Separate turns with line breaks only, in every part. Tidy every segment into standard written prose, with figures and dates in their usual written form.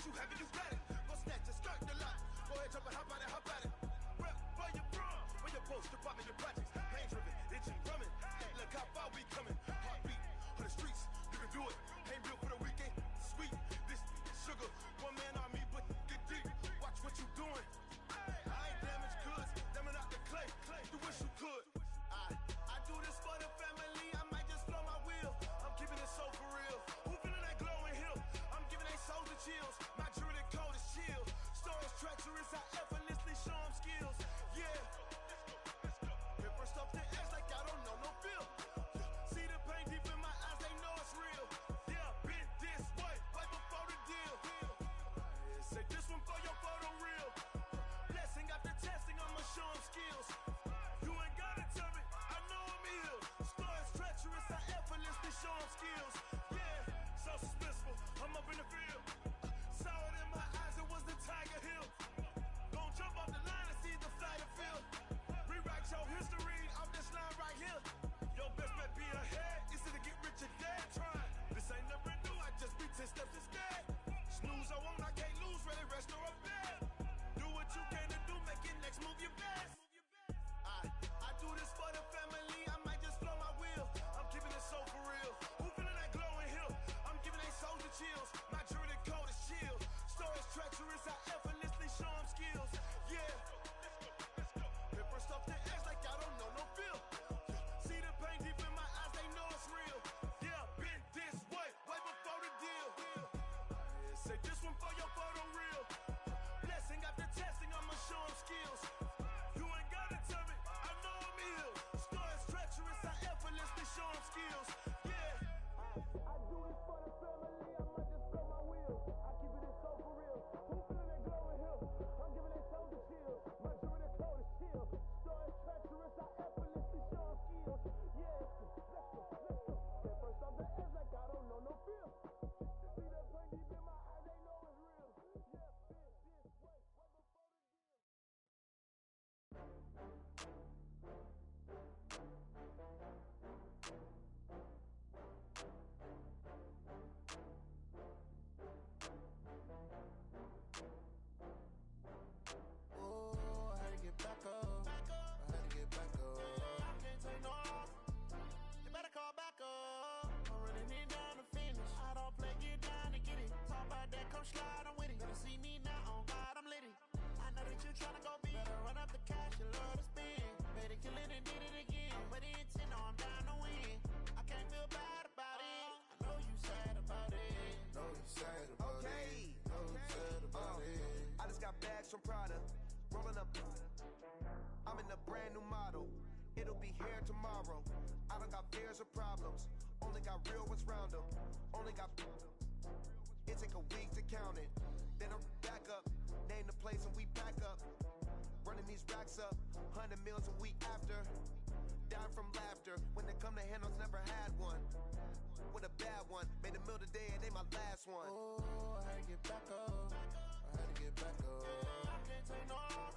what you have it, you got it. Go snatch it, skirt the lot. Go ahead, jump and hop out it, hop out it. Rep where you from, where you post, department, your projects. Pain driven, itching, drumming. Hey, look how far we coming. Heartbeat on the streets, you can do it. Ain't built for the weekend, sweet. This sugar, one man army, but get deep. Watch what you doing. I ain't damaged goods, damn out the clay. You wish you could. I do this for the family. I might just blow my wheel. I'm keeping it so for real. Who feeling that glowing hill? I'm giving they souls the chills. My jewelry code is chill. Stories treacherous, I effortlessly show them skills. Yeah. Paper stuff to edge like I don't know no feel. See the pain deep in my eyes, they know it's real. Yeah, been this way, right before the deal. Say this one for your photo real. Blessing after testing, I'ma show them skills. You ain't gotta tell me, I know I'm ill. Stories treacherous, I effortlessly show them skills. Yeah, so suspenseful, I'm up in the field. Saw it in my eyes, it was the Tiger Hill. Gon' jump off the line and see the fly the field. Rewrite your history off this line right here. Your best bet be ahead, it's to get rich or dead. Trying, this ain't never new, I just be 10 steps instead. Snooze I won't, I can't lose, ready, rest or a bed. Do what you can to do, make it next move your best. I do this for the family, I might just blow my wheel. I'm keeping it so for real. Who feeling that glowing hill? I'm giving they souls the chills. My jewelry code is chill. Stories treacherous, I effortlessly show them skills. Yeah. Paper stuff to edge like I don't know no feel. See the pain deep in my eyes, they know it's real. Yeah, been this way, way before the deal. Say this one for your photo real. Blessing after testing, I'ma show them skills. You ain't gotta tell me, I know I'm ill. Stories treacherous, I effortlessly show them skills. Yeah. I do this for the family, I might just blow my wheel. I keep it so for real. Who feeling that glowing hill? I'm giving they souls the chill. My jewelry code is chill. Stories treacherous, I effortlessly show them skills. Yeah, let's go. That first off the edge like I don't know no feel. See that pain deep in my eyes, they know it's real. Yeah, been this way, way before the deal.
Oh, I had to get back up. I had to get back up. I can't take no loss. You better call back up. I'm running it down to finish. I don't play, get down to get it. Talk about that, come slide, I'm with it. Better see me now, on God, I'm litty. I know that you tryna go big. Better run up the cash, you love to spend. Better kill it and did it again. But the intent, no, I'm down to win. I can't feel bad about it. I know you sad about it.
Know you sad about
Okay.
it. Know you sad about it.
I just got bags from Prada, rolling up. I'm in a brand new model. It'll be here tomorrow. I don't got fears or problems. Only got real ones round them. Only got. It take a week to count it. Then I'm back up. Name the place and we pack up. Running these racks up. 100 meals a week after. Dying from laughter. When they come to handles, never had one. With a bad one. Made a meal today and they my last one.
Oh, I had to get back up. I had to get back up. I can't take no loss.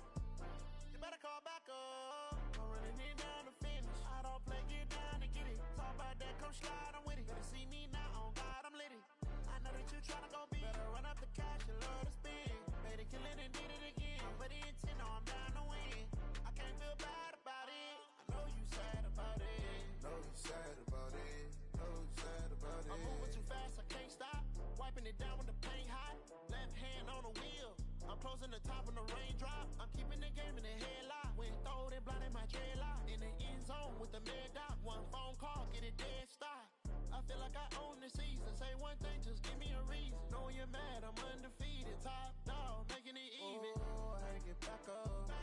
You better call back up. I'm running it down to finish. I don't play, get down to get it. Talk about that, come slide, I'm with it. Better see me now, on God, I'm litty. I know that you tryna go big. Better run up the cash, you love to spend. Better kill it and did it again. But the intent, no, I'm down to win. I can't feel bad about it. I know you sad about it.
Know you sad about it. Know you sad about it.
I'm moving too fast, I can't stop. Wiping it down when the paint hot. Left hand on the wheel. I'm closing the top when the raindrop. I'm keeping the game in the headlock. When throwed and blinded my dreadlock. In the end zone with the mad dot. One phone call, get it dead stop. I feel like I own the season. Say one thing, just give me a reason. Knowing you're mad, I'm undefeated. Top dog, making it even.
Oh, I had to get back up. I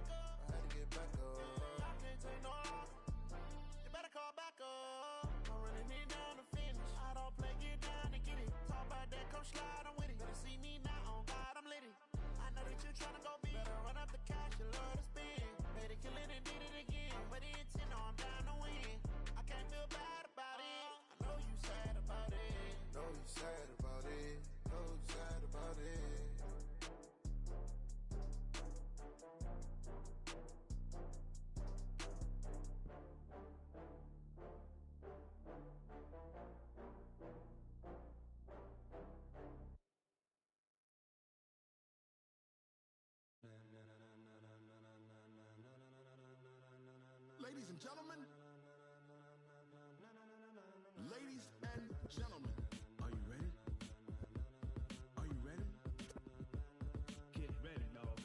had to get back up.
I can't take no loss. You better call back up. I'm running it down to finish. I don't play, get down to get it. Talk about that, come slide, I'm with it. Better see me now, on God, I'm litty. I know that you tryna go big. Better run up the cash, you love to spend. Better kill it and did it again. But the intent, no, I'm down to win. I can't feel bad about it. I know you sad about it.
Know you sad about it. Know you sad about it.
and gentlemen, ladies and gentlemen, are you ready? Are you ready? Get ready, dog.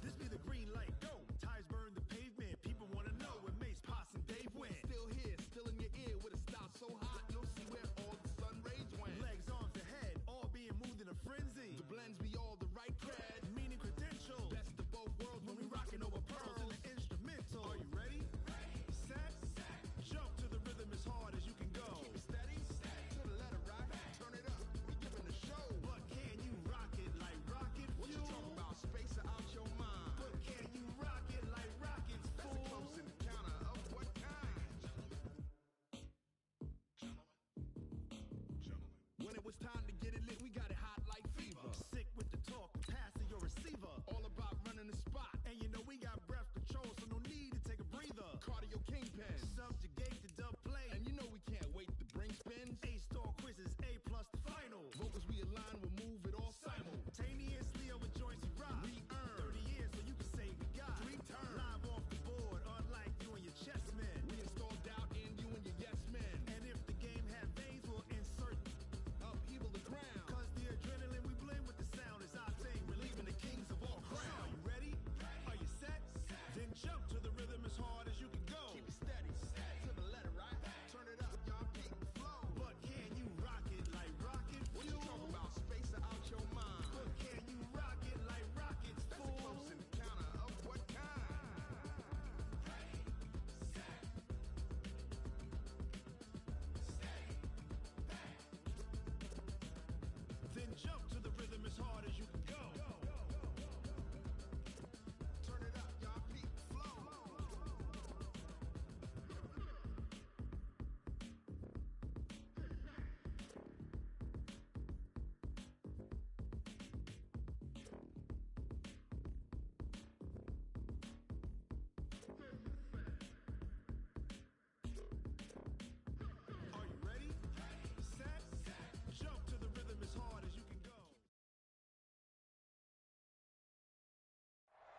This be the green light, go. Tires burn the pavement. People want to know where Mace, Poss, and Dave went. Still here, still in your ear with a style so hot, you'll see where all the sun rays went. Legs, arms, and head, all being moved in a frenzy. The blends be all the right cred, meaning credentials. Best of both worlds when we rocking over pearls in the instrumental. Are you ready? Set, jump to the rhythm as hard as you can go. Keep it steady, to the letter rock. Turn it up, we giving a show. But can you rock it like rocket fuel? What you talking about? Space out your mind. But can you rock it like rockets, fool? That's a close encounter of what kind? Gentlemen. When it was time to get it lit, we got it hot like fever. Sick with the talk, passing your receiver. All about running the spot. And you know we got breath control, so no need to take a breather. Cardio kingpin, subjugate the dub play. And you know we can't wait to bring spins. A-star quizzes, A+ the final. Vocals we align, we'll move it all simultaneously over joints we rock. We earn 30 years, so you can say we got 3 turns. Live off the board, unlike you and your chess men. We install doubt in you and your yes men. And if the game had veins, we'll insert upheaval the ground. Cause the adrenaline we blend with the sound is our thing, relieving the kings of all crowns. Are you ready? Are you set? Then jump to the rhythm as hard as you can go. Keep it steady, to the letter right. Turn it up, y'all peak flow. But can you rock it like rocket fuel? What you talking about? Space out your mind. But can you rock it like rockets, fool? That's a close encounter of what kind? Then jump to the rhythm as hard as you can go. Turn it up, y'all peak flow. Are you ready? Set, jump to the rhythm as hard as you can go.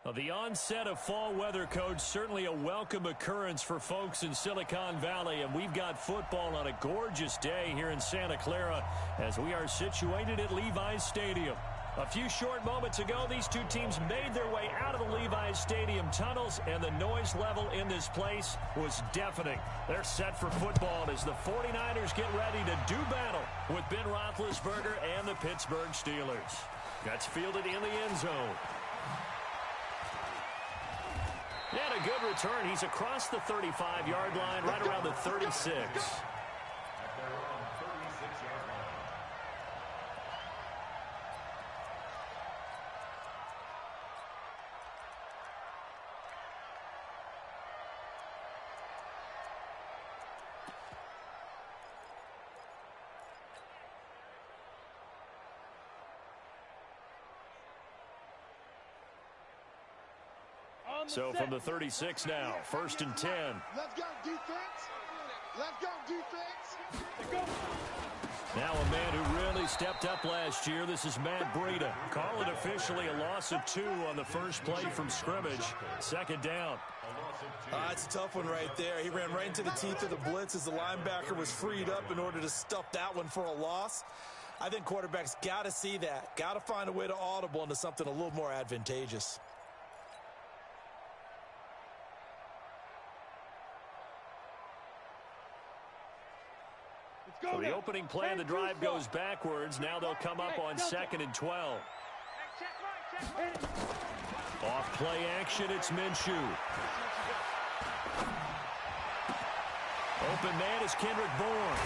Well, the onset of fall weather, Coach, certainly a welcome occurrence for folks in Silicon Valley, and we've got football on a gorgeous day here in Santa Clara as we are situated at Levi's Stadium. A few short moments ago, these two teams made their way out of the Levi's Stadium tunnels, and the noise level in this place was deafening. They're set for football as the 49ers get ready to do battle with Ben Roethlisberger and the Pittsburgh Steelers. That's fielded in the end zone. And a good return. He's across the 35-yard line, right around the 36. So from the 36 now, 1st and 10.
Let's go, defense. Let's go, defense.
Now a man who really stepped up last year. This is Matt Breida. Call it officially a loss of 2 on the first play from scrimmage. 2nd down.
It's a tough one right there. He ran right into the teeth of the blitz as the linebacker was freed up in order to stuff that one for a loss. I think quarterbacks got to see that. Got to find a way to audible into something a little more advantageous.
So the opening play of the drive goes backwards. Now they'll come up on 2nd and 12. Off play action, it's Minshew. Open man is Kendrick Bourne.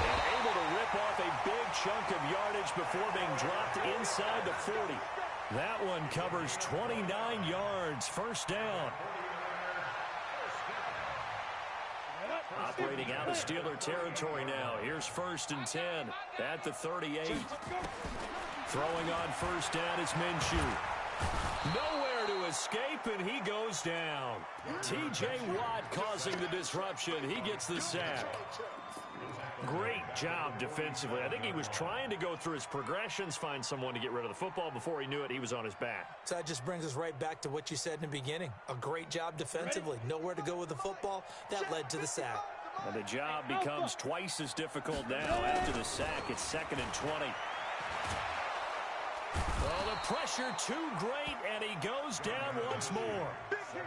And able to rip off a big chunk of yardage before being dropped inside the 40. That one covers 29 yards. 1st down. Operating out of Steeler territory now. Here's 1st and 10 at the 38. Throwing on 1st down is Minshew. Nowhere to escape, and he goes down. T.J. Watt causing the disruption. He gets the sack. Great job defensively. I think he was trying to go through his progressions, find someone to get rid of the football. Before he knew it, he was on his back.
So that just brings us right back to what you said in the beginning. A great job defensively. Nowhere to go with the football. That led to the sack.
And the job becomes twice as difficult now after the sack. It's 2nd and 20. Oh, the pressure too great, and he goes down once more.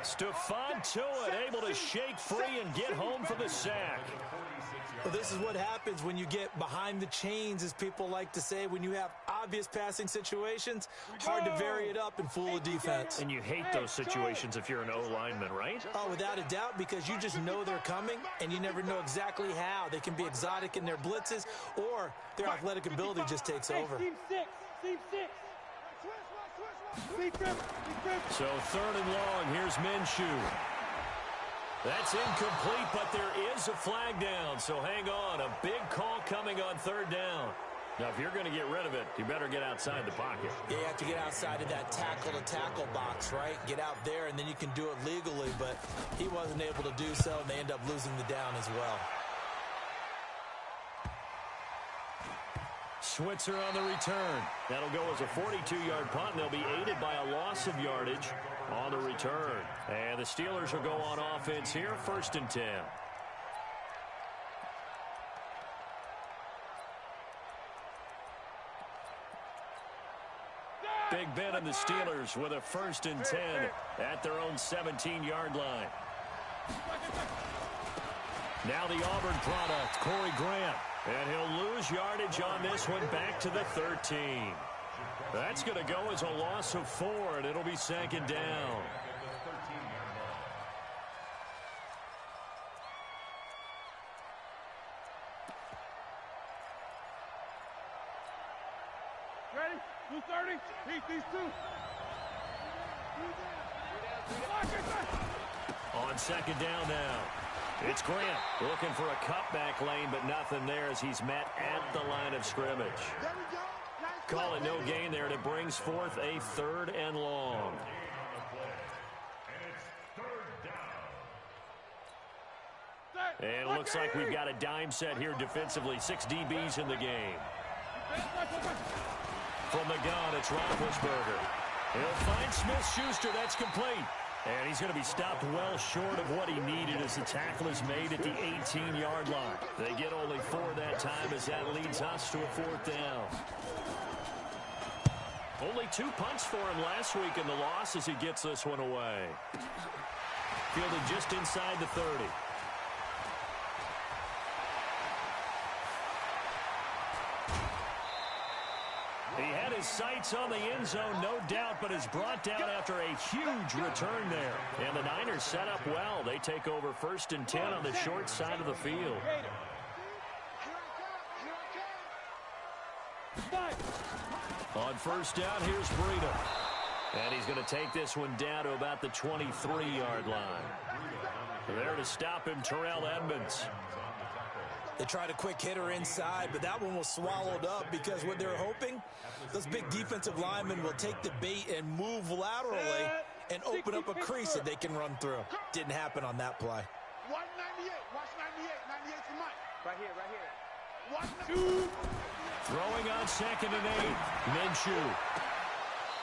Stephon Tuitt able to shake free and get home for the sack.
Well, this is what happens when you get behind the chains, as people like to say. When you have obvious passing situations, hard to vary it up and fool a defense.
And you hate those situations if you're an O-lineman, right?
Oh, without a doubt, because you just know they're coming, and you never know exactly how. They can be exotic in their blitzes, or their athletic ability just takes over.
Team 6.
So 3rd and long, here's Minshew. That's incomplete, but there is a flag down, so hang on. A big call coming on 3rd down. Now, if you're going to get rid of it, you better get outside the pocket.
Yeah, you have to get outside of that tackle-to-tackle box, right? Get out there, and then you can do it legally, but he wasn't able to do so, and they end up losing the down as well.
Switzer on the return. That'll go as a 42-yard punt, and they'll be aided by a loss of yardage on the return. And the Steelers will go on offense here, 1st and 10. Big Ben and the Steelers with a 1st and 10 at their own 17-yard line. Now the Auburn product, Corey Grant. And he'll lose yardage on this one back to the 13. That's going to go as a loss of 4, and it'll be 2nd down.
Ready? 230. Beat these two.
On 2nd down now. It's Grant looking for a cutback lane, but nothing there as he's met at the line of scrimmage. Call it no gain there, and it brings forth a 3rd and long. And it looks like we've got a dime set here defensively. 6 DBs in the game. From the gun, it's Roethlisberger. He'll find Smith-Schuster. That's complete. And he's going to be stopped well short of what he needed as the tackle is made at the 18-yard line. They get only 4 that time as that leads us to a 4th down. Only 2 punts for him last week in the loss as he gets this one away. Fielded just inside the 30. He had his sights on the end zone, no doubt, but is brought down after a huge return there. And the Niners set up well. They take over 1st and 10 on the short side of the field. On 1st down, here's Breida. And he's going to take this one down to about the 23-yard line. There to stop him, Terrell Edmonds.
They tried a quick hitter inside, but that one was swallowed up because what they're hoping, those big defensive linemen will take the bait and move laterally and open up a crease that they can run through. Didn't happen on that play.
198. Watch 98. 98 for Mike. Right here. 1, 2.
Throwing on 2nd and 8. Minshew.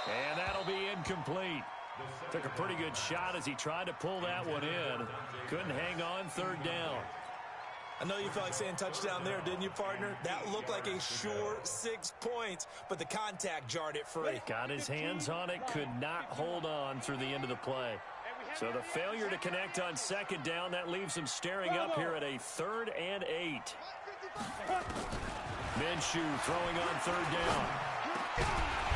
And that'll be incomplete. Took a pretty good shot as he tried to pull that one in. Couldn't hang on 3rd down.
I know you felt like saying touchdown there, didn't you, partner? That looked like a sure 6 points, but the contact jarred it free.
Got his hands on it, could not hold on through the end of the play. So the failure to connect on 2nd down, that leaves him staring up here at a 3rd and 8. Minshew throwing on 3rd down.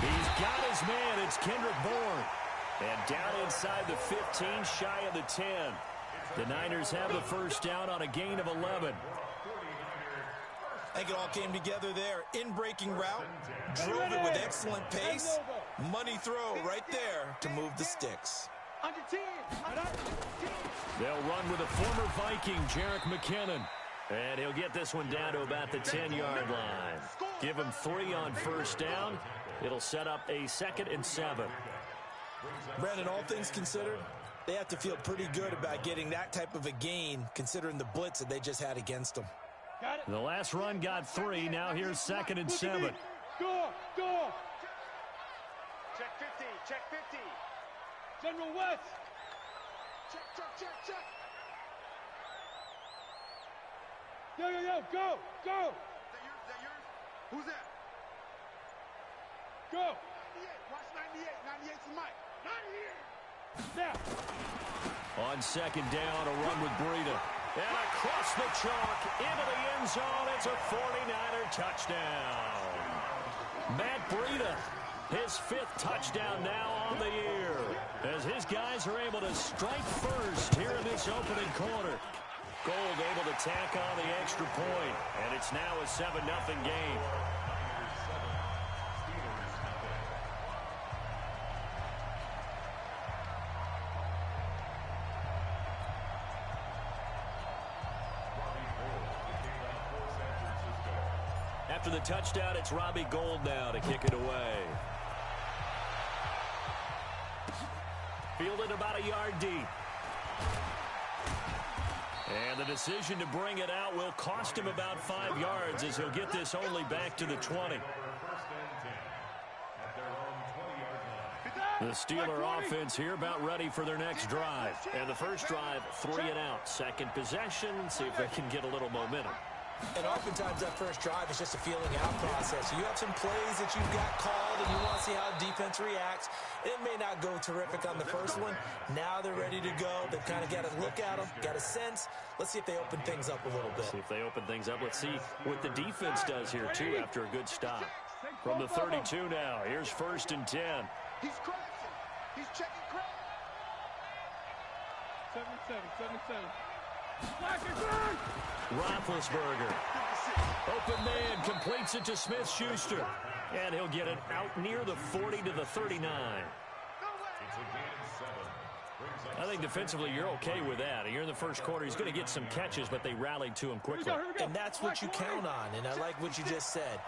He's got his man. It's Kendrick Bourne. And down inside the 15, shy of the 10. The Niners have the 1st down on a gain of 11.
I think it all came together there. In-breaking route, drove it with excellent pace. Money throw right there to move the sticks.
They'll run with a former Viking, Jerick McKinnon. And he'll get this one down to about the 10-yard line. Give him 3 on 1st down. It'll set up a 2nd and 7.
Brandon, all things considered, they have to feel pretty good about getting that type of a gain considering the blitz that they just had against them.
The last run got 3. Now here's 2nd and 7.
Door. Check 50. Check 50. General West. Check. Yo. Go. Is that yours? Who's that? Go. 98. Watch 98. 98's Mike. 98. Now.
On 2nd down, a run with Breida. And across the chalk, into the end zone. It's a 49er touchdown. Matt Breida, his 5th touchdown now on the year, as his guys are able to strike first here in this opening quarter. Gold able to tack on the extra point, and it's now a 7-0 game. After the touchdown, it's Robbie Gould now to kick it away. Fielded about a yard deep. And the decision to bring it out will cost him about 5 yards, as he'll get this only back to the 20. The Steeler offense here about ready for their next drive. And the first drive, 3 and out. Second possession, see if they can get a little momentum.
And oftentimes that first drive is just a feeling out process. You have some plays that you've got called and you want to see how defense reacts. It may not go terrific on the first one. Now they're ready to go. They've kind of got to look at them, got a sense. Let's see if they open things up a little bit.
See if they open things up. Let's see what the defense does here, too, after a good stop. From the 32 now, here's 1st and 10.
He's crashing. He's checking crash. 7-7.
Roethlisberger. Open man, completes it to Smith-Schuster. And he'll get it out near the 40 to the 39. I think defensively you're okay with that. You're in the first quarter. He's going to get some catches, but they rallied to him quickly.
And that's what you count on, and I like what you just said.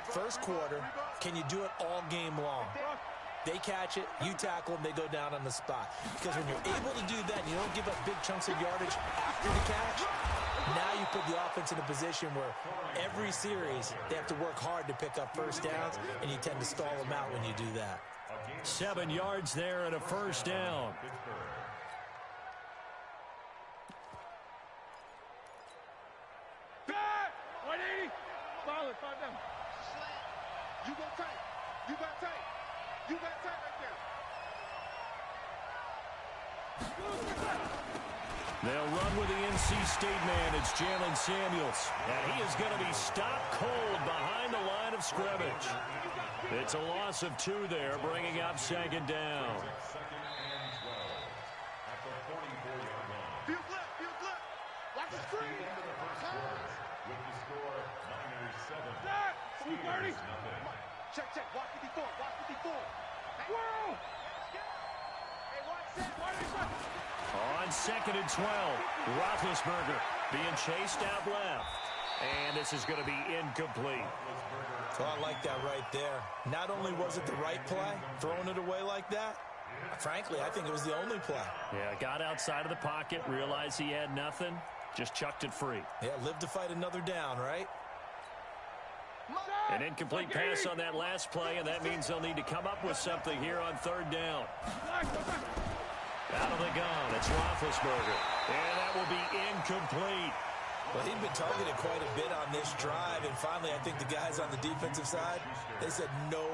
First quarter, can you do it all game long? They catch it, you tackle them, they go down on the spot. Because when you're able to do that, you don't give up big chunks of yardage after the catch, now you put the offense in a position where every series they have to work hard to pick up first downs, and you tend to stall them out when you do that.
7 yards there and a first down.
Back! 180! Solid, 5 down. You got tight. You got tight. You got tight right there.
They'll run with the NC State man. It's Jalen Samuels. And he is going to be stopped cold behind the line of scrimmage. It's a loss of 2 there, bringing up 2nd down.
Field left. Watch the screen.
With the score, Niners 7.
Steelers 30. Check. Watch 54. Whoa! Hey, watch this.
On 2nd and 12, Roethlisberger being chased out left. And this is going to be incomplete.
So I like that right there. Not only was it the right play, throwing it away like that, frankly, I think it was the only play.
Yeah, got outside of the pocket, realized he had nothing, just chucked it free.
Yeah, live to fight another down, right?
An incomplete pass on that last play, and that means they'll need to come up with something here on 3rd down. Out of the gun, it's Roethlisberger. And that will be incomplete.
Well, he'd been targeted quite a bit on this drive, and finally I think the guys on the defensive side, they said no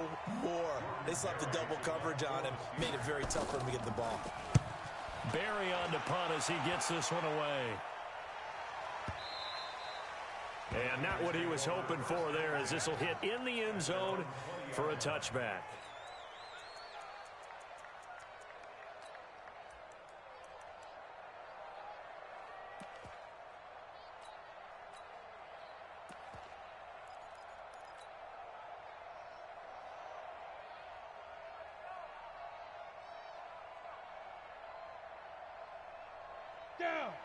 more. They slapped the double coverage on him, made it very tough for him to get the ball.
Barry on to punt as he gets this one away. And not what he was hoping for there, as this will hit in the end zone for a touchback.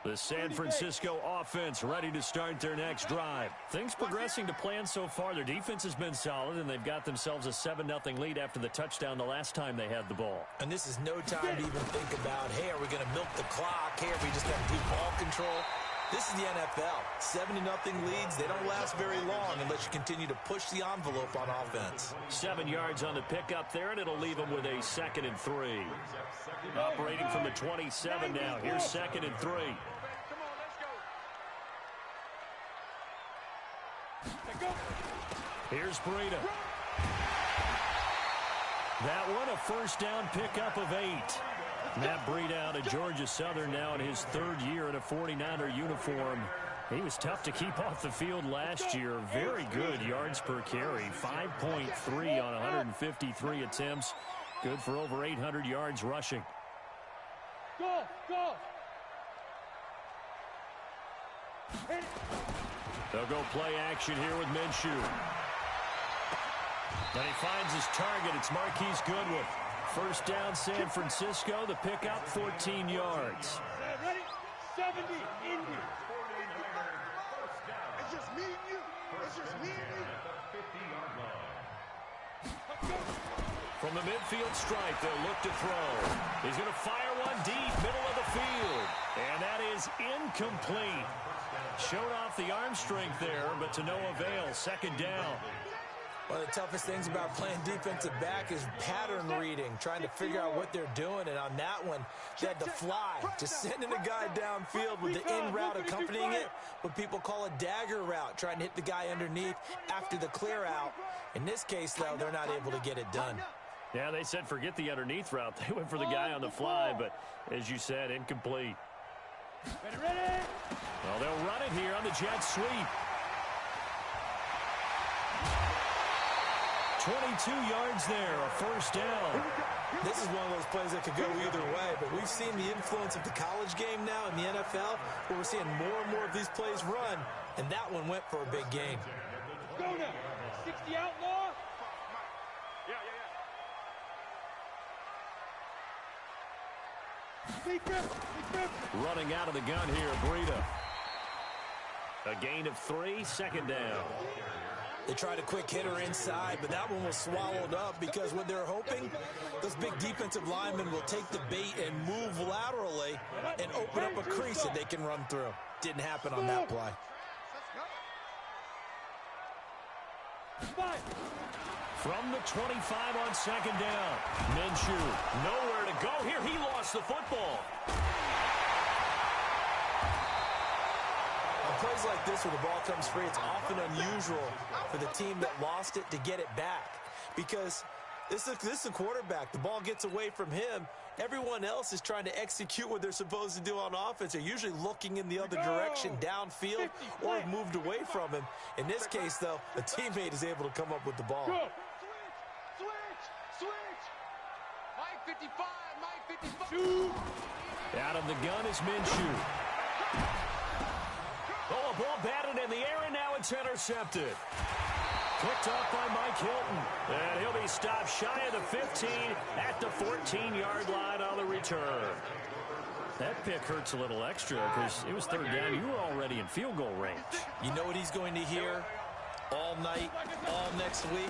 The San Francisco offense ready to start their next drive. Things progressing to plan so far. Their defense has been solid, and they've got themselves a 7-0 lead after the touchdown the last time they had the ball.
And this is no time to even think about, hey, are we going to milk the clock? Hey, are we just going to do ball control? This is the NFL. 7-0 leads, they don't last very long unless you continue to push the envelope on offense.
7 yards on the pickup there, and it'll leave them with a 2nd and 3. Operating from the 27 now. Here's 2nd and 3. Here's Breida. That one, a first down pickup of 8. Matt Breida out of Georgia Southern now in his 3rd year in a 49er uniform. He was tough to keep off the field last year. Very good yards per carry. 5.3 on 153 attempts. Good for over 800 yards rushing.
Go!
They'll go play action here with Minshew. And he finds his target. It's Marquise Goodwin. First down, San Francisco. The pickup, 14 yards.
Ready? 70, Indy. It's just me and you. It's just me and you.
From the midfield stripe, they'll look to throw. He's going to fire one deep, middle of the field. And that is incomplete. Showed off the arm strength there, but to no avail. 2nd down.
One of the toughest things about playing defensive back is pattern reading, trying to figure out what they're doing. And on that one, they had to fly, just sending a guy downfield with the in route accompanying it, what people call a dagger route, trying to hit the guy underneath after the clear out. In this case, though, they're not able to get it done.
Yeah, they said forget the underneath route. They went for the guy on the fly, but as you said, incomplete.
Ready?
Well, they'll run it here on the jet sweep. 22 yards there, a first down.
This is one of those plays that could go either way, but we've seen the influence of the college game now in the NFL, where we're seeing more and more of these plays run, and that one went for a big gain.
Go now. 60 outlaw.
Running out of the gun here, Breida. A gain of 3, 2nd down.
They tried a quick hitter inside, but that one was swallowed up because what they're hoping, those big defensive linemen will take the bait and move laterally and open up a crease that they can run through. Didn't happen on that play.
From the 25 on 2nd down. Minshew, nowhere to go here. He lost the football.
On plays like this where the ball comes free, it's often unusual for the team that lost it to get it back. Because this is a quarterback. The ball gets away from him. Everyone else is trying to execute what they're supposed to do on offense. They're usually looking in the other direction, downfield, or have moved away from him. In this case, though, a teammate is able to come up with the ball.
Switch. Mike 55, Mike 55.
Out of the gun is Minshew. Oh, a ball batted in the air, and now it's intercepted. Picked off by Mike Hilton. And he'll be stopped shy of the 15 at the 14-yard line on the return. That pick hurts a little extra because it was 3rd down. You were already in field goal range.
You know what he's going to hear all night, all next week?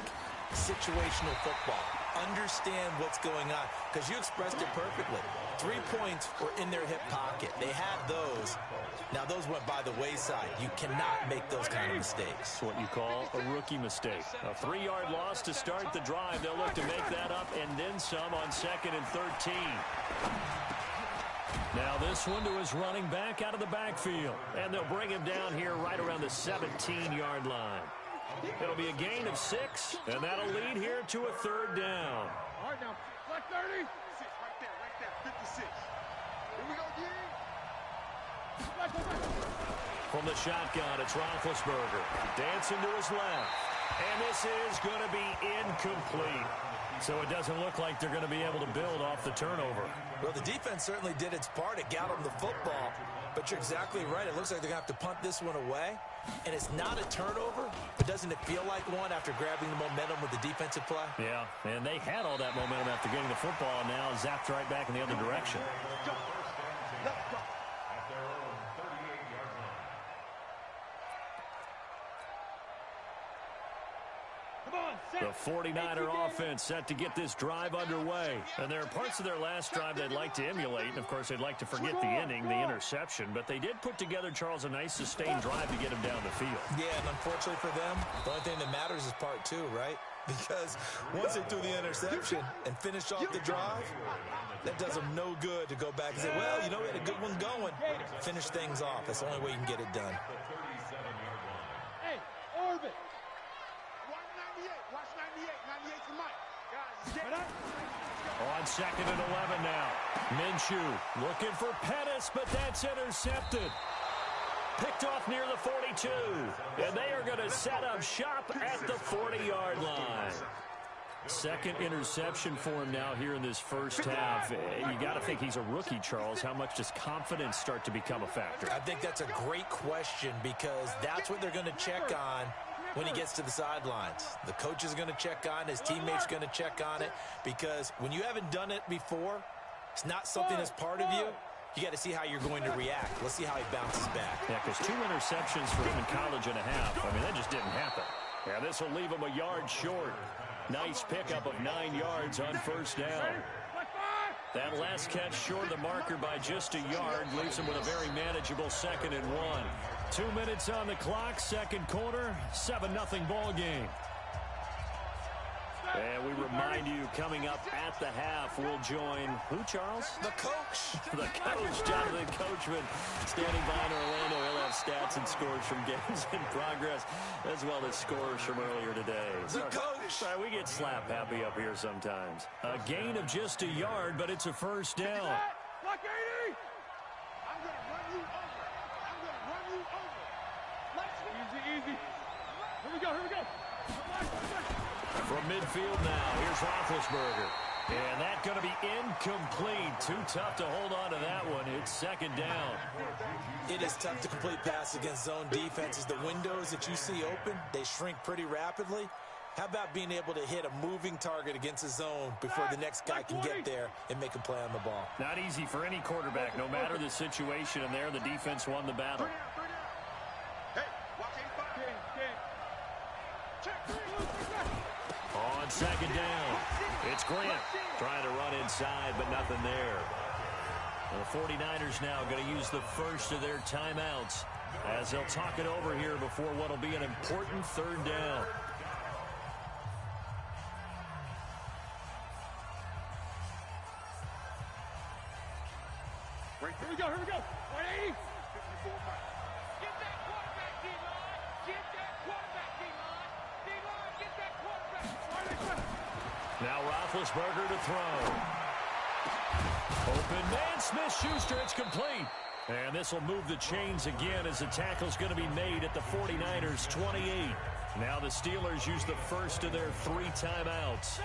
Situational football. Understand what's going on, because you expressed it perfectly. 3 points were in their hip pocket. They had those. Now, those went by the wayside. You cannot make those kind of mistakes.
That's what you call a rookie mistake. A 3-yard loss to start the drive. They'll look to make that up and then some on 2nd and 13. Now this one to his running back out of the backfield. And they'll bring him down here right around the 17-yard line. It'll be a gain of 6, and that'll lead here to a 3rd down.
All right, now, flat 30. Right there, 56. Here we go,
From the shotgun, it's Roethlisberger. Dancing to his left. And this is going to be incomplete. So it doesn't look like they're going to be able to build off the turnover.
Well, the defense certainly did its part. It got them the football. But you're exactly right. It looks like they're going to have to punt this one away. And it's not a turnover, but doesn't it feel like one after grabbing the momentum with the defensive play?
Yeah, and they had all that momentum after getting the football, and now zapped right back in the other direction. The 49er offense set to get this drive underway. And there are parts of their last drive they'd like to emulate. And, of course, they'd like to forget the ending, the interception. But they did put together, Charles, a nice sustained drive to get him down the field.
Yeah, and unfortunately for them, the only thing that matters is part two, right? Because once they threw the interception and finished off the drive, that does them no good to go back and say, well, you know, we had a good one going. Finish things off. That's the only way you can get it done.
Hey, Orbit. Watch 98. Watch 98. 98's the mic. Guys,
on 2nd and 11 now. Minshew looking for Pettis, but that's intercepted. Picked off near the 42. And they are going to set up shop at the 40-yard line. Second interception for him now here in this first half. You got to think he's a rookie, Charles. How much does confidence start to become a factor?
I think that's a great question because that's what they're going to check on when he gets to the sidelines. The coach is going to check on it. His teammates going to check on it because when you haven't done it before, it's not something that's part of you. You got to see how you're going to react. Let's see how he bounces back.
Yeah, because 2 interceptions for him in college and a half. I mean, that just didn't happen. Yeah, this will leave him a yard short. Nice pickup of 9 yards on first down. That last catch short of the marker by just a yard leaves him with a very manageable 2nd and 1. 2 minutes on the clock, second quarter, 7-0 ball game. And we remind you, coming up at the half, we'll join who, Charles?
The coach.
The coach, Jonathan Coachman, standing by in Orlando. He'll have stats and scores from games in progress, as well as scores from earlier today.
The coach.
Sorry, we get slap happy up here sometimes. A gain of just a yard, but it's a first down.
Block 80! I'm going to run you over. I'm going to run you over. Easy, easy. Here we go, here we go.
From midfield now, here's Roethlisberger. And that's going to be incomplete. Too tough to hold on to that one. It's second down.
It is tough to complete pass against zone defenses. The windows that you see open, they shrink pretty rapidly. How about being able to hit a moving target against a zone before the next guy can get there and make a play on the ball?
Not easy for any quarterback, no matter the situation. And there, the defense won the battle.
Hey, watch 85. Check.
On second down, it's Grant trying to run inside, but nothing there. The 49ers now going to use the first of their timeouts as they'll talk it over here before what will be an important third down.
Here we go. 180. Get that quarterback, D-line. Get that quarterback, D-line. D-line, get that quarterback.
Now Roethlisberger to throw. Open man, Smith-Schuster, it's complete. And this will move the chains again as the tackle's going to be made at the 49ers' 28. Now the Steelers use the first of their 3 timeouts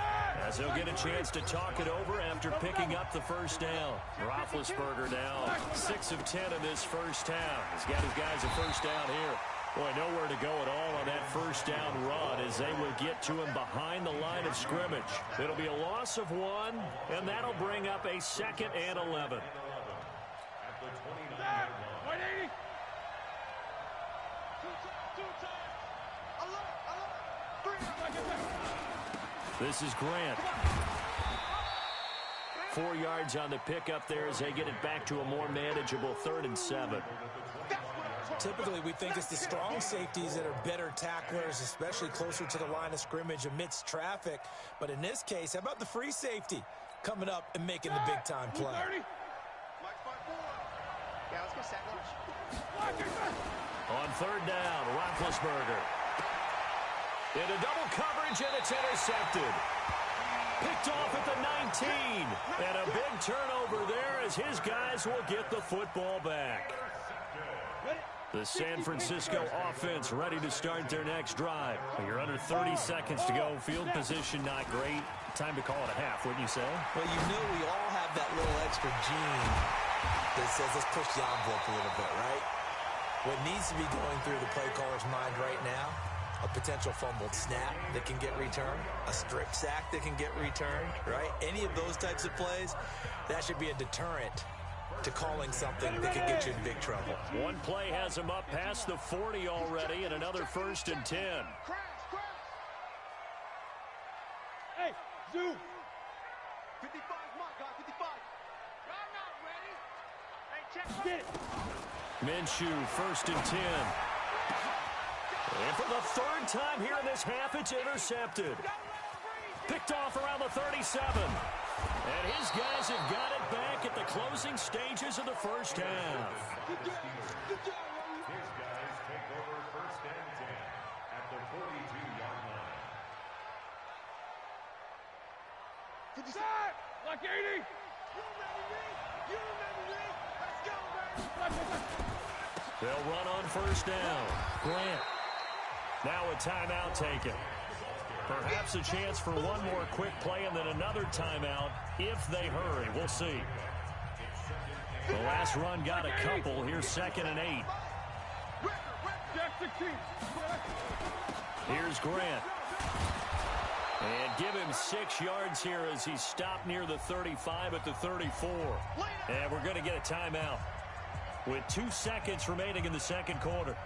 as they'll get a chance to talk it over after picking up the first down. Roethlisberger now 6 of 10 in this first half. He's got his guys a first down here. Boy, nowhere to go at all on that first down run as they will get to him behind the line of scrimmage. It'll be a loss of 1, and that'll bring up a 2nd and 11.
180.
This is Grant. 4 yards on the pickup there as they get it back to a more manageable 3rd and 7.
Typically, we think it's the strong safeties that are better tacklers, especially closer to the line of scrimmage amidst traffic. But in this case, how about the free safety coming up and making the big-time play?
Yeah, let's go sack lunch.
On 3rd down, Roethlisberger. Into double coverage, and it's intercepted. Picked off at the 19. And a big turnover there as his guys will get the football back. The San Francisco offense ready to start their next drive. You're under 30 seconds to go. Field position not great. Time to call it a half, wouldn't you say?
Well, you know we all have that little extra gene that says let's push the envelope a little bit, right? What needs to be going through the play caller's mind right now, a potential fumbled snap that can get returned, a strip sack that can get returned, right? Any of those types of plays, that should be a deterrent to calling something that could get you in big trouble.
One play has him up past the 40 already, and another 1st and 10.
2. 55's my guy, 55. I'm not ready. Hey, check. Get it.
Minshew, 1st and 10. And for the 3rd time here in this half, it's intercepted. Picked off around the 37. And his guys have got it back at the closing stages of the first half.
Good job.
His guys take over 1st and 10 at the 42-yard line.
57. Like 80. You remember me? Let's go, baby.
They'll run on 1st down. Grant. Now a timeout taken. Perhaps a chance for one more quick play and then another timeout if they hurry. We'll see. The last run got a couple. Here's 2nd and 8. Here's Grant. And give him 6 yards here as he stopped near the 35 at the 34. And we're going to get a timeout with 2 seconds remaining in the 2nd quarter.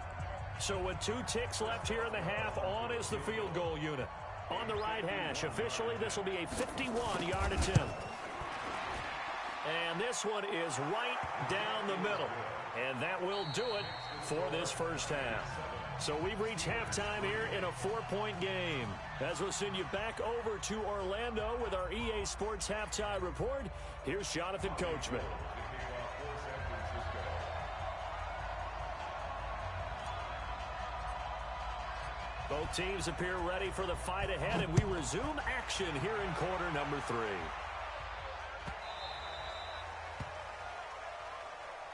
So with 2 ticks left here in the half, on is the field goal unit. On the right hash, officially this will be a 51-yard attempt. And this one is right down the middle. And that will do it for this first half. So we've reached halftime here in a 4-point game. As we'll send you back over to Orlando with our EA Sports Halftime Report, here's Jonathan Coachman. Both teams appear ready for the fight ahead, and we resume action here in quarter number 3.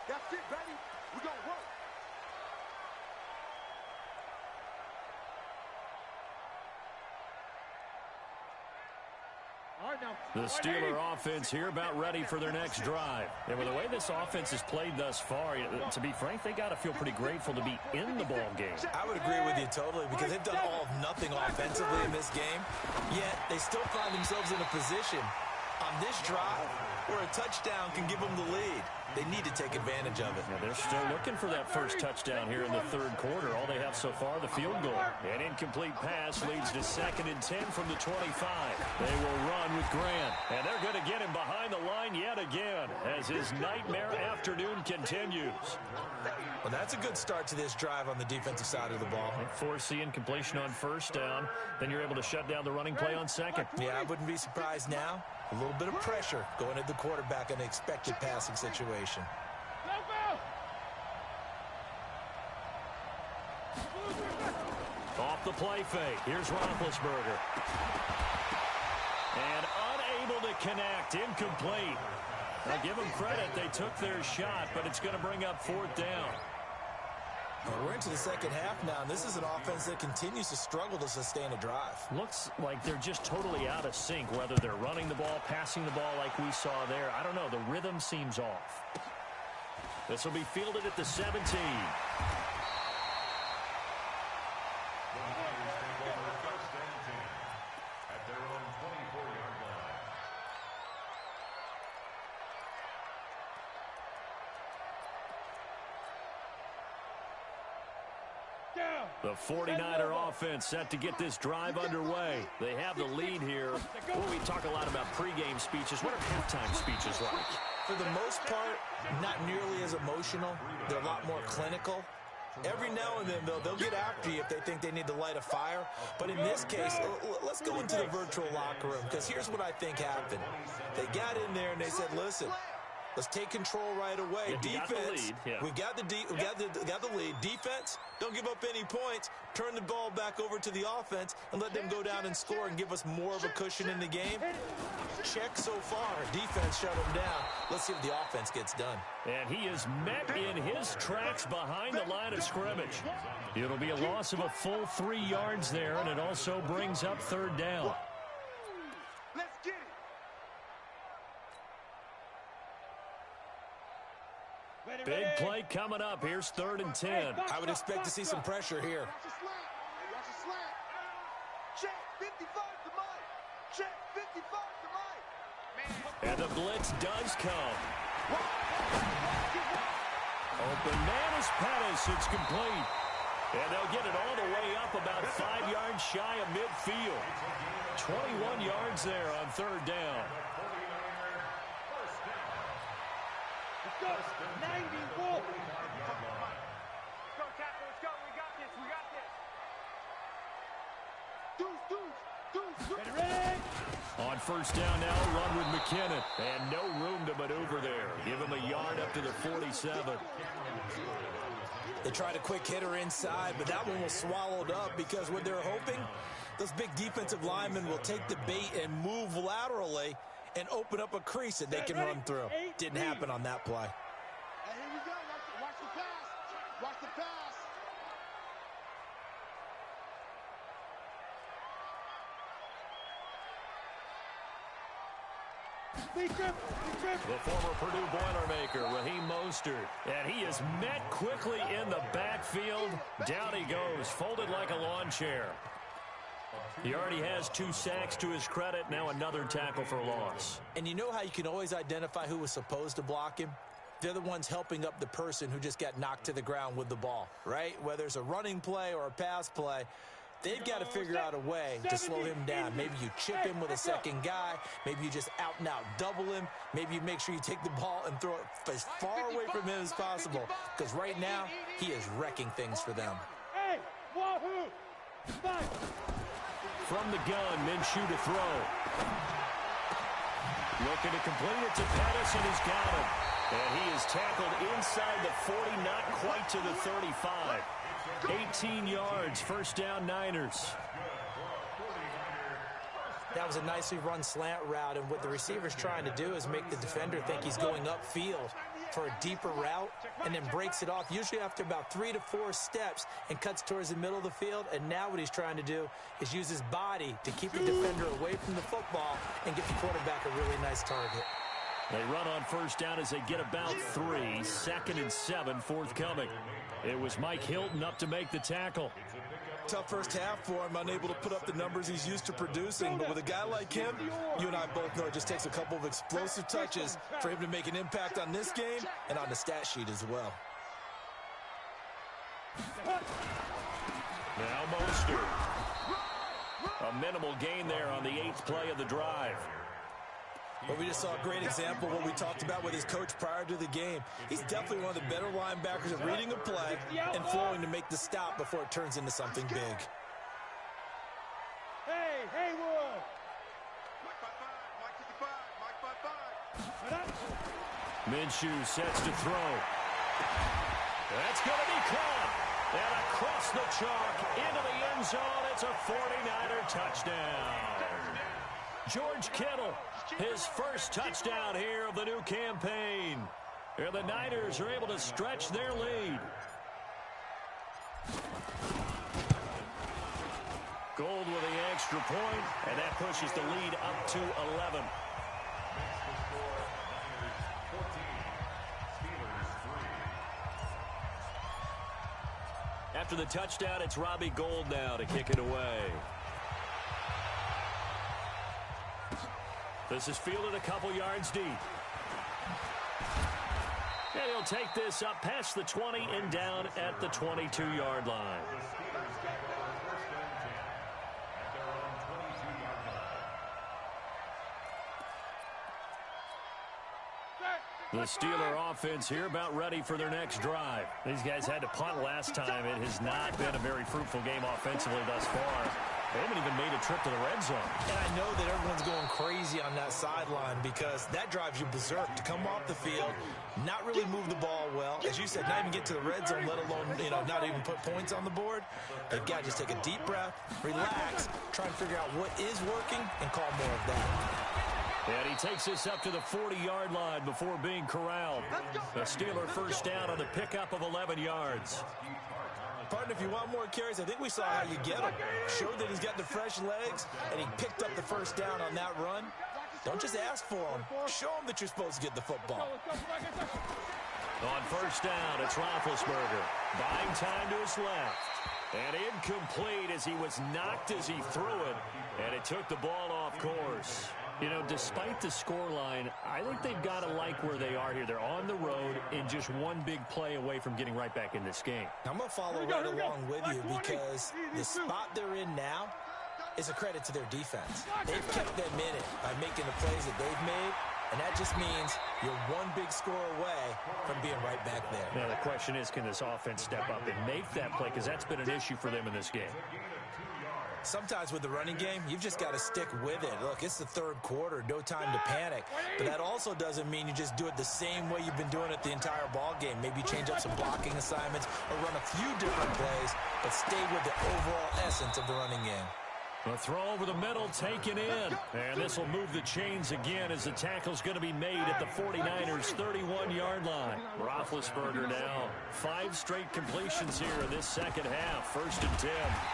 That's it, baby. We're going to work.
The Steeler offense here about ready for their next drive. And with the way this offense has played thus far, to be frank, they got to feel pretty grateful to be in the ball game.
I would agree with you totally because they've done all of nothing offensively in this game, yet they still find themselves in a position on this drive where a touchdown can give them the lead. They need to take advantage of it.
Now they're still looking for that first touchdown here in the 3rd quarter. All they have so far, the field goal. An incomplete pass leads to 2nd and 10 from the 25. They will run with Grant. And they're going to get him behind the line yet again as his nightmare afternoon continues.
Well, that's a good start to this drive on the defensive side of the ball.
Force the incompletion on 1st down. Then you're able to shut down the running play on 2nd.
Yeah, I wouldn't be surprised now. A little bit of pressure going at the quarterback in an expected passing situation.
Off the play fake. Here's Roethlisberger. And unable to connect. Incomplete. Now give them credit. They took their shot, but it's going to bring up 4th down.
Well, we're into the 2nd half now, and this is an offense that continues to struggle to sustain a drive.
Looks like they're just totally out of sync, whether they're running the ball, passing the ball like we saw there. I don't know. The rhythm seems off. This will be fielded at the 17. The 49er offense set to get this drive underway. They have the lead here. Well, we talk a lot about pregame speeches. What are halftime speeches like?
For the most part, not nearly as emotional. They're a lot more clinical. Every now and then, though, they'll get after you if they think they need to light a fire. But in this case, let's go into the virtual locker room, because here's what I think happened. They got in there and they said, listen, let's take control right away. Defense, we got the lead. Defense, don't give up any points. Turn the ball back over to the offense and let them go down and score and give us more of a cushion in the game. Check so far. Defense shut them down. Let's see if the offense gets done.
And he is met in his tracks behind the line of scrimmage. It'll be a loss of a full 3 yards there, and it also brings up 3rd down.
Let's get it.
Big play coming up. Here's 3rd and 10.
I would expect to see some pressure here.
Watch a slant. Watch a slant. Check 55 to Mike. Check 55 to Mike.
And the blitz does come. Open man is Pettis. It's complete. And they'll get it all the way up about 5 yards shy of midfield. 21 yards there on third down.
Let's go. 91. Go, Tackle. Let's go. We got this. We got this. Deuce. Ready.
On first down now, run with McKinnon. And no room to maneuver there. Give him a yard up to the 47.
They tried a quick hitter inside, but that one was swallowed up because what they're hoping, those big defensive linemen will take the bait and move laterally and open up a crease that they can run through. Didn't happen on that play.
Hey, here we go. Watch the pass. Watch the pass.
The former Purdue Boilermaker, Raheem Mostert. And he is met quickly in the backfield. Down he goes, folded like a lawn chair. He already has 2 sacks to his credit. Now another tackle for loss.
And you know how you can always identify who was supposed to block him? They're the ones helping up the person who just got knocked to the ground with the ball, right? Whether it's a running play or a pass play, they've got to figure out a way to slow him down. Maybe you chip him with a second guy. Maybe you just out-and-out double him. Maybe you make sure you take the ball and throw it as far away from him as possible. Because right now, he is wrecking things for them.
Hey, wahoo!
From the gun, Minshew to throw. Looking to complete it to Pettis, and he's got him. And he is tackled inside the 40, not quite to the 35. 18 yards, first down Niners.
That was a nicely run slant route, and what the receiver's trying to do is make the defender think he's going upfield for a deeper route and then breaks it off, usually after about 3 to 4 steps, and cuts towards the middle of the field. And now what he's trying to do is use his body to keep the defender away from the football and get the quarterback a really nice target.
They run on first down as they get about 3. 2nd and 7 forthcoming. It was Mike Hilton up to make the tackle.
Tough first half for him, unable to put up the numbers he's used to producing. But with a guy like him, you and I both know it just takes a couple of explosive touches for him to make an impact on this game and on the stat sheet as well.
Now Mostert. A minimal gain there on the 8th play of the drive.
Well, we just saw a great example of what we talked about with his coach prior to the game. He's definitely one of the better linebackers at reading a play and flowing to make the stop before it turns into something big.
Hey, Haywood!
Minshew sets to throw. That's going to be caught. And across the chalk into the end zone, it's a 49er touchdown. George Kittle, his first touchdown here of the new campaign. And the Niners are able to stretch their lead. Gold with the extra point, and that pushes the lead up to 11. After the touchdown, it's Robbie Gould now to kick it away. This is fielded a couple yards deep. And he'll take this up past the 20 and down at the 22-yard line. The Steeler offense here about ready for their next drive. These guys had to punt last time. It has not been a very fruitful game offensively thus far. They haven't even made a trip to the red zone.
And I know that everyone's going crazy on that sideline because that drives you berserk to come off the field, not really move the ball well. As you said, not even get to the red zone, let alone, not even put points on the board. They've got to just take a deep breath, relax, try and figure out what is working, and call more of that.
And he takes this up to the 40-yard line before being corralled. The Steeler first down on the pickup of 11 yards.
Partner, if you want more carries, I think we saw how you get him. Showed that he's got the fresh legs, and he picked up the first down on that run. Don't just ask for him. Show him that you're supposed to get the football.
On first down, it's Roethlisberger. Buying time to his left. And incomplete as he was knocked as he threw it. And it took the ball off course. You know, despite the scoreline, I think they've got to like where they are here. They're on the road and just one big play away from getting right back in this game.
I'm going to follow right along with you because the spot they're in now is a credit to their defense. They've kept them in it by making the plays that they've made, and that just means you're one big score away from being right back there.
Now, the question is, can this offense step up and make that play? Because that's been an issue for them in this game.
Sometimes with the running game, you've just got to stick with it. Look, it's the third quarter, no time to panic. But that also doesn't mean you just do it the same way you've been doing it the entire ball game. Maybe change up some blocking assignments or run a few different plays, but stay with the overall essence of the running game.
A throw over the middle, taken in. And this will move the chains again as the tackle's going to be made at the 49ers' 31-yard line. Roethlisberger now. 5 straight completions here in this second half. 1st and 10.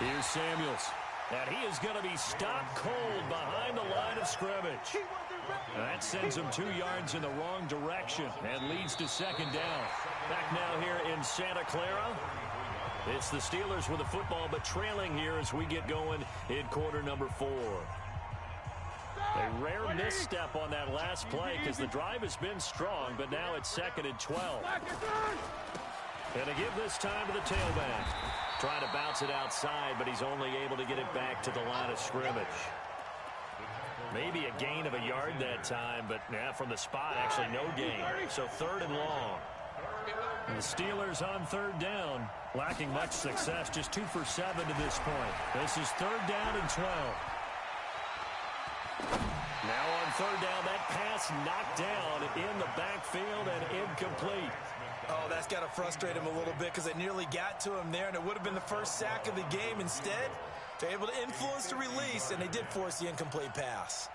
Here's Samuels. And he is going to be stopped cold behind the line of scrimmage. That sends him 2 yards in the wrong direction and leads to 2nd down. Back now here in Santa Clara. It's the Steelers with the football, but trailing here as we get going in quarter number 4. A rare misstep on that last play because the drive has been strong, but now it's 2nd and 12. And to give this time to the tailback. Trying to bounce it outside, but he's only able to get it back to the line of scrimmage. Maybe a gain of a yard that time, but from the spot, actually no gain. So 3rd and long. And the Steelers on 3rd down, lacking much success, just 2 for 7 to this point. This is 3rd down and 12. Now on 3rd down, that pass knocked down in the backfield and incomplete.
Oh, that's got to frustrate him a little bit because they nearly got to him there, and it would have been the first sack of the game. Instead, they're able to influence the release, and they did force the incomplete pass.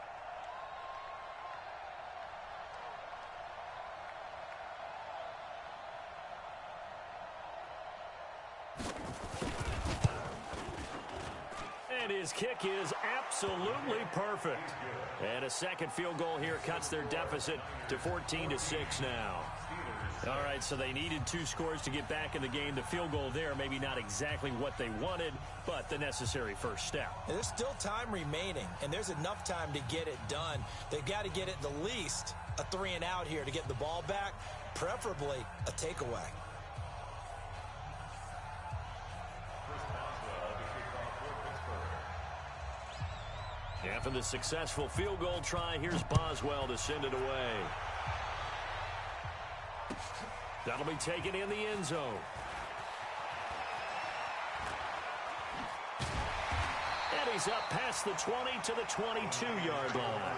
And his kick is absolutely perfect. And a second field goal here cuts their deficit to 14-6 now. All right, so they needed 2 scores to get back in the game. The field goal there, maybe not exactly what they wanted, but the necessary first step.
And there's still time remaining, and there's enough time to get it done. They've got to get it the least a 3 and out here to get the ball back, preferably a takeaway.
After the successful field goal try, here's Boswell to send it away. That'll be taken in the end zone. And he's up past the 20 to the 22-yard line.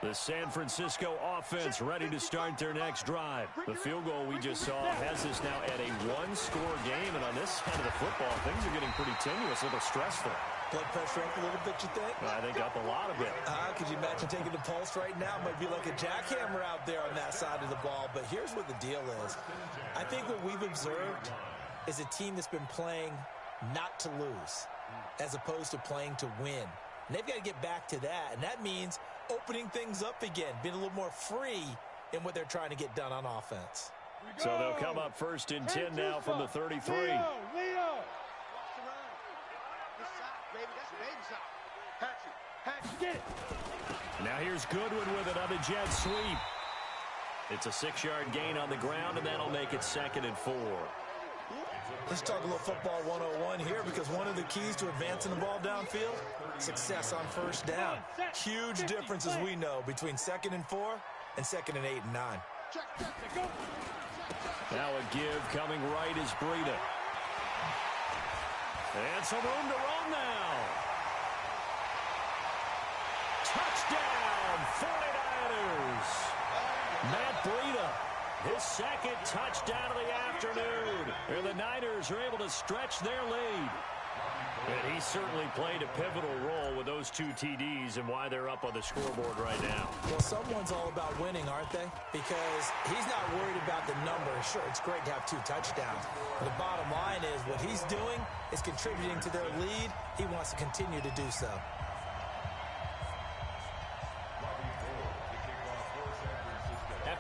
The San Francisco offense ready to start their next drive. The field goal we just saw has us now at a 1-score game, and on this side of the football, things are getting pretty tenuous, a little stressful.
Blood pressure up a little bit, you think?
I think up a lot of it.
Could you imagine taking the pulse right now? Might be like a jackhammer out there on that side of the ball, but here's what the deal is. I think what we've observed is a team that's been playing not to lose as opposed to playing to win. And they've got to get back to that, and that means opening things up again, being a little more free in what they're trying to get done on offense.
So they'll come up 1st and 10 now from the 33.
Leo. Get it.
Now here's Goodwin with it on the jet sweep. It's a 6-yard gain on the ground, and that'll make it 2nd and 4.
Let's talk a little football 101 here, because one of the keys to advancing the ball downfield, success on 1st down. Huge difference, as we know, between 2nd and 4 and 2nd and 8 and 9.
Now a give coming right is Breida. And some room to run now. Touchdown, 49ers. Matt Breida, his 2nd touchdown of the afternoon. And the Niners are able to stretch their lead. And he certainly played a pivotal role with those 2 TDs and why they're up on the scoreboard right now.
Well, someone's all about winning, aren't they? Because he's not worried about the number. Sure, it's great to have 2 touchdowns. But the bottom line is what he's doing is contributing to their lead. He wants to continue to do so.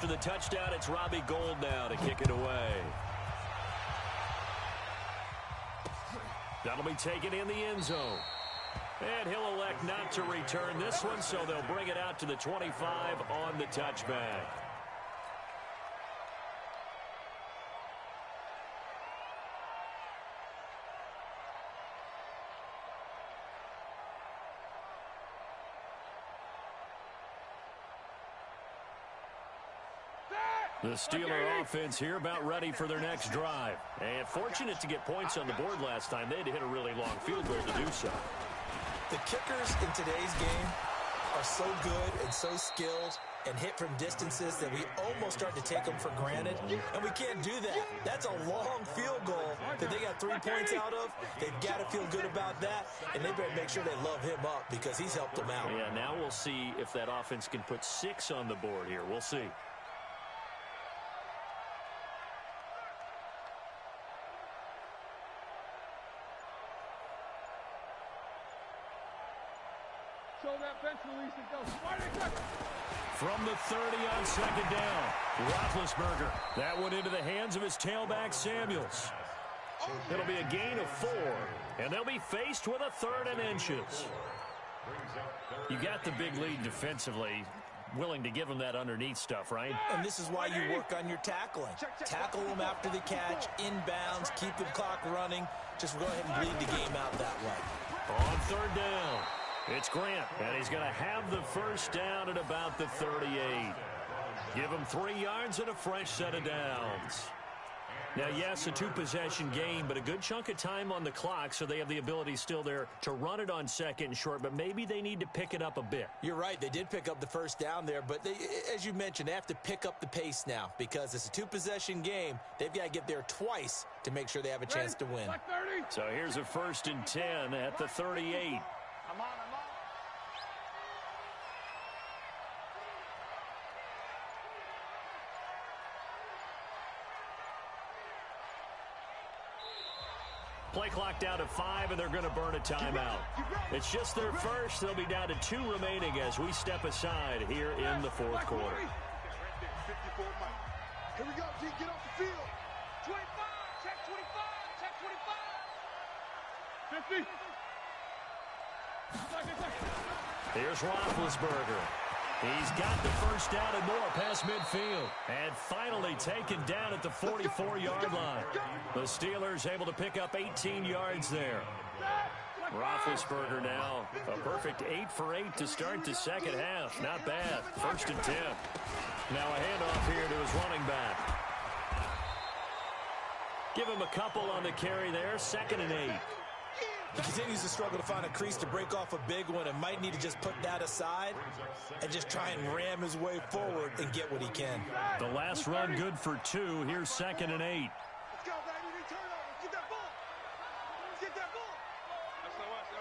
after the touchdown, it's Robbie Gould now to kick it away. That'll be taken in the end zone. And he'll elect not to return this one, so they'll bring it out to the 25 on the touchback. The Steeler offense here about ready for their next drive. And fortunate to get points on the board last time. They had to hit a really long field goal to do so.
The kickers in today's game are so good and so skilled and hit from distances that we almost start to take them for granted. And we can't do that. That's a long field goal that they got 3 points out of. They've got to feel good about that, and they better make sure they love him up because he's helped them out.
Yeah, now we'll see if that offense can put 6 on the board here. We'll see.
Show that bench release and go.
From the 30 on second down, Roethlisberger. That one into the hands of his tailback, Samuels. It'll be a gain of 4, and they'll be faced with a 3rd and inches. You got the big lead defensively. Willing to give them that underneath stuff, right?
And this is why you work on your tackling. Tackle them after the catch, inbounds, keep the clock running. Just go ahead and bleed the game out that way.
On 3rd down, it's Grant, and he's going to have the first down at about the 38. Give him 3 yards and a fresh set of downs. Now, yes, a 2-possession game, but a good chunk of time on the clock, so they have the ability still there to run it on 2nd and short, but maybe they need to pick it up a bit.
You're right. They did pick up the first down there, but they, as you mentioned, they have to pick up the pace now because it's a 2-possession game. They've got to get there twice to make sure they have a chance to win.
So here's a 1st and 10 at the 38.
I'm on.
Play clock down to 5, and they're going to burn a timeout. It's just their first. They'll be down to 2 remaining as we step aside here in the 4th quarter.
Here we go, G. Get off the field. 25. Check 25. Check 25. 50.
Here's Roethlisberger. He's got the first down and more past midfield. And finally taken down at the 44-yard line. The Steelers able to pick up 18 yards there. Roethlisberger now a perfect 8 for 8 to start the second half. Not bad. 1st and 10. Now a handoff here to his running back. Give him a couple on the carry there. 2nd and 8.
He continues to struggle to find a crease to break off a big one and might need to just put that aside and just try and ram his way forward and get what he can.
The last run good for 2. Here's 2nd and 8.
Let's go, baby. Return over. Get that ball. Get that ball. That's so much.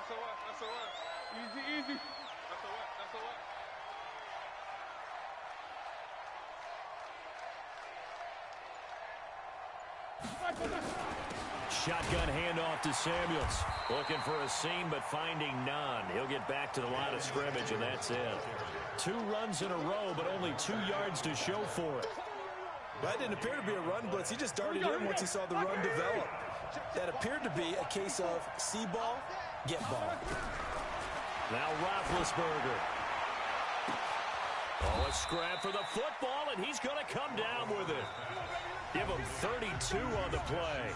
Easy. That's so much.
Shotgun handoff to Samuels. Looking for a seam, but finding none. He'll get back to the line of scrimmage, and that's it. 2 runs in a row, but only 2 yards to show for it.
That didn't appear to be a run blitz. He just darted in once he saw the run develop. That appeared to be a case of see ball, get ball.
Now Roethlisberger. Oh, a scrap for the football, and he's going to come down with it. Give him 32 on the play.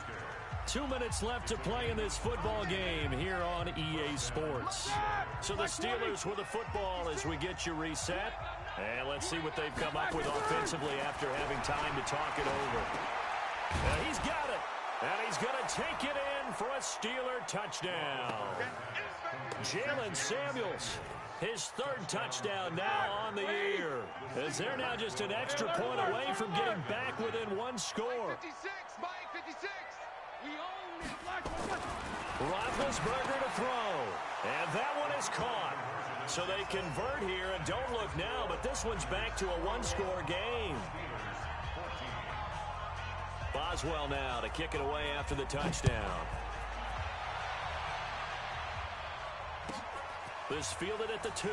2 minutes left to play in this football game here on EA Sports. So the Steelers with the football as we get you reset. And let's see what they've come up with offensively after having time to talk it over. And he's got it. And he's going to take it in for a Steeler touchdown. Jalen Samuels, his 3rd touchdown now on the year. As they're now just an extra point away from getting back within 1 score.
56, Mike 56. We own it.
Roethlisberger to throw. And that one is caught. So they convert here, and don't look now, but this one's back to a 1-score game. Boswell now to kick it away after the touchdown. This fielded at the 2.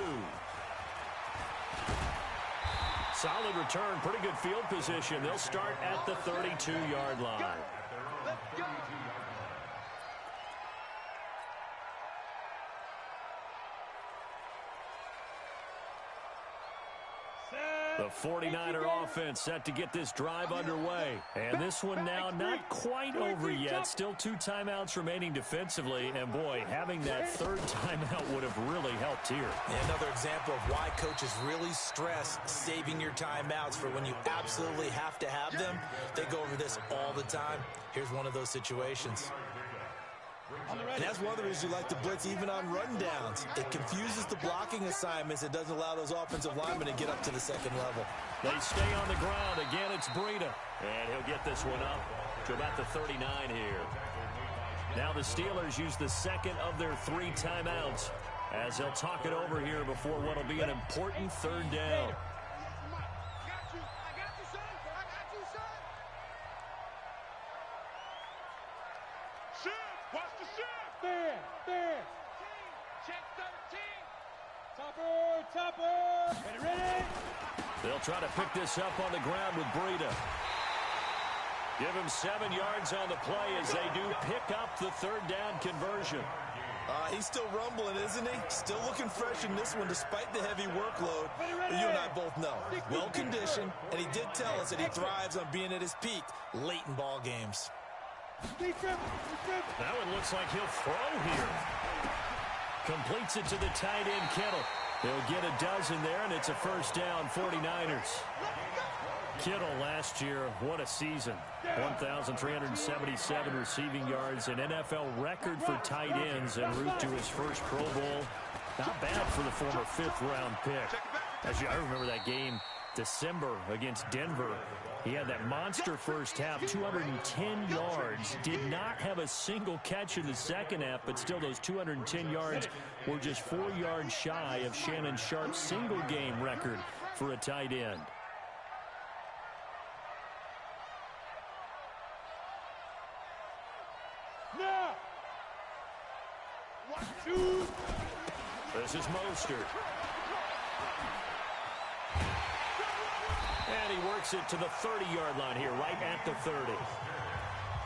solid return, pretty good field position. They'll start at the 32-yard line.
Let's go.
The 49er offense set to get this drive underway. And this one now not quite over yet. Still 2 timeouts remaining defensively. And, boy, having that third timeout would have really helped here.
Another example of why coaches really stress saving your timeouts for when you absolutely have to have them. They go over this all the time. Here's one of those situations. And that's one of the reasons you like to blitz even on run downs. It confuses the blocking assignments. It doesn't allow those offensive linemen to get up to the second level.
They stay on the ground. Again, it's Breida. And he'll get this one up to about the 39 here. Now the Steelers use the second of their 3 timeouts as they'll talk it over here before what will be an important third down.
There. Check 13. Topper. Ready.
They'll try to pick this up on the ground with Breida. Give him 7 yards on the play as they do pick up the third down conversion.
He's still rumbling, isn't he? Still looking fresh in this one despite the heavy workload. But you and I both know. Well-conditioned, and he did tell us that he thrives on being at his peak late in ball games.
That one looks like he'll throw here. Completes it to the tight end, Kittle. They'll get a dozen there, and it's a first down, 49ers. Kittle last year, what a season. 1,377 receiving yards, an NFL record for tight ends en route to his first Pro Bowl. Not bad for the former 5th-round pick. Actually, I remember that game, December against Denver. He had that monster first half, 210 yards. Did not have a single catch in the second half, but still those 210 yards were just 4 yards shy of Shannon Sharp's single-game record for a tight end.
Now. 1, 2.
This is Mostert. And he works it to the 30-yard line here, right at the 30.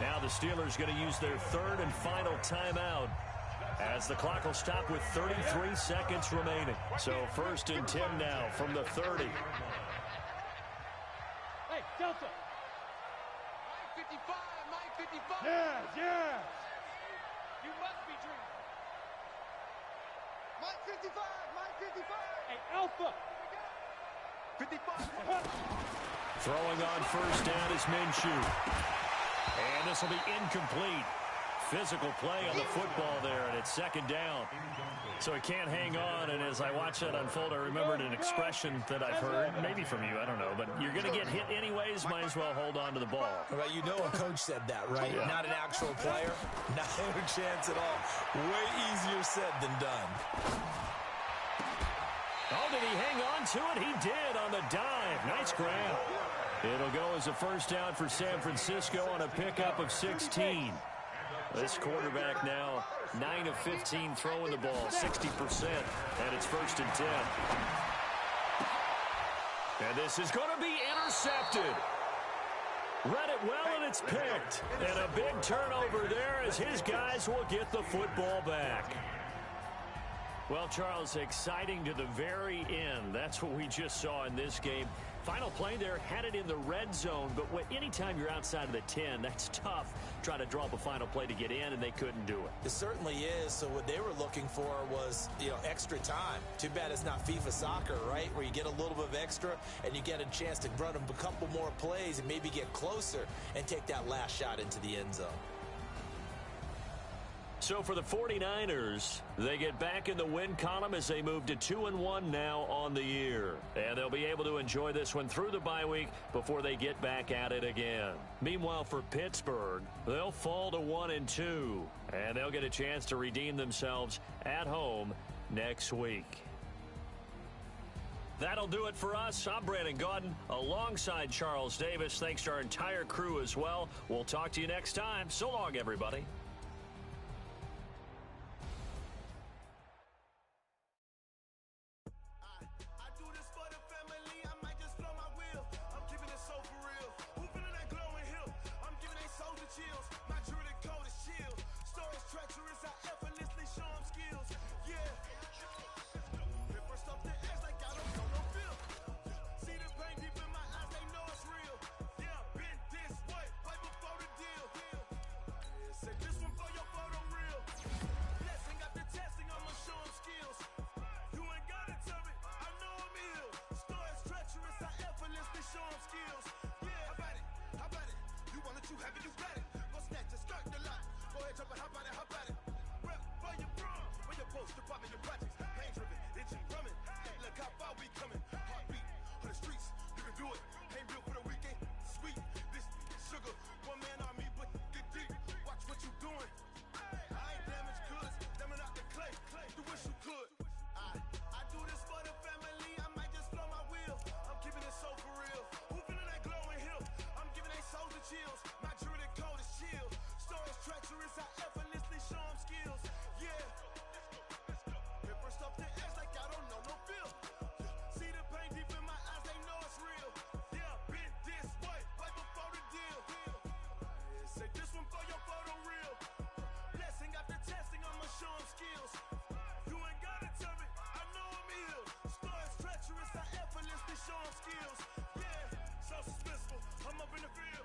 Now the Steelers going to use their third and final timeout as the clock will stop with 33 seconds remaining. So 1st and 10 now from the 30.
Hey, Delta. 955, 955. Yes. You must be dreaming. 955. Hey, Alpha. 55.
Throwing on first down is Minshew. And this will be incomplete. Physical play on the football there, and it's 2nd down. So he can't hang on, and as I watch that unfold, I remembered an expression that I've heard, maybe from you, I don't know, but you're going to get hit anyways, might as well hold on to the ball.
Well, you know a coach said that, right?
Yeah.
Not an actual player. Not a chance at all. Way easier said than done.
Oh, did he hang on to it? He did on the dive. Nice grab. It'll go as a first down for San Francisco on a pickup of 16. This quarterback now 9 of 15 throwing the ball, 60%, and it's 1st and 10. And this is going to be intercepted. Read it well, and it's picked. And a big turnover there as his guys will get the football back. Well, Charles, exciting to the very end. That's what we just saw in this game. Final play there, had it in the red zone, but anytime you're outside of the 10, that's tough. Trying to draw up a final play to get in, and they couldn't do it.
It certainly is. So what they were looking for was, extra time. Too bad it's not FIFA soccer, right? Where you get a little bit of extra, and you get a chance to run a couple more plays and maybe get closer and take that last shot into the end zone.
So for the 49ers, they get back in the win column as they move to 2-1 now on the year. And they'll be able to enjoy this one through the bye week before they get back at it again. Meanwhile, for Pittsburgh, they'll fall to 1-2. And they'll get a chance to redeem themselves at home next week. That'll do it for us. I'm Brandon Gaudin alongside Charles Davis. Thanks to our entire crew as well. We'll talk to you next time. So long, everybody.
I do this for the family. I might just blow my you have it, you got it. Go snatch it, skirt the lot. Go ahead, jump it, hop out it, hop out it. Rep for your bra, where your post, department, your projects. Pain driven, itching, drumming. Hey, look how far we coming. Heartbeat on the streets, you can do it. Ain't built for the weekend. Sweet, this sugar, one man army, but get deep. Watch what you doing. I ain't damaged goods, damn out the clay. You wish you could. I do this for the family. I might just blow my wheels. I'm keeping it so for real. Who feeling that glowing hill? I'm giving they souls the chills. My jewelry cold is chill. Stories treacherous, I effortlessly show them skills. Yeah. Paper stuff to edge like I don't know no feel. See the pain deep in my eyes, they know it's real. Yeah, been this way, right before the deal. Say this one for your photo real. Blessing after testing, I'ma show them skills. You ain't gotta tell me, I know I'm healed. Stories treacherous, I effortlessly show them skills. Yeah, so suspenseful, I'm up in the field.